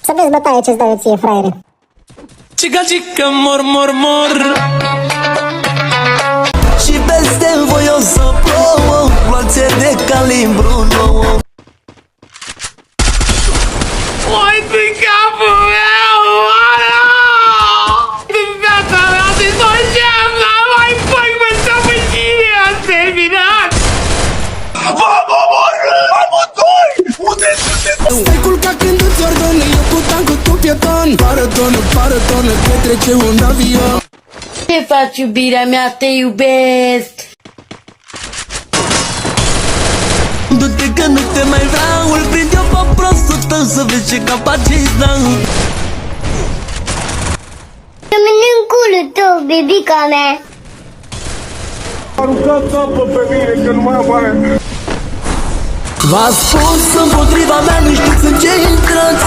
Să vezi bătaie ce-ți dau eu ție, fraiere. Chica, chica, mor, mor, mor. Și peste voi o să plouă ploațe de calibru nouă. Oi, pe capul meu, oara! Din viața mea, din tot ce am, n-am mai păcmântat pe cine a terminat! V-am omorât! Amândoi! Unde sunteți? Stai culcat când îți ordonă, eu cu tancul, tu pieton. Pară tonă, că trece un avion. Ce faci, iubirea mea, te iubesc. Du-te că nu te mai vreau, îl prind eu pe prostul tău să vezi ce capacit dau. Rămâne în culul tău, bebica mea. Aruncați apă pe mine că nu mai apare. V-a spus împotriva mea, nu știți în ce intrați.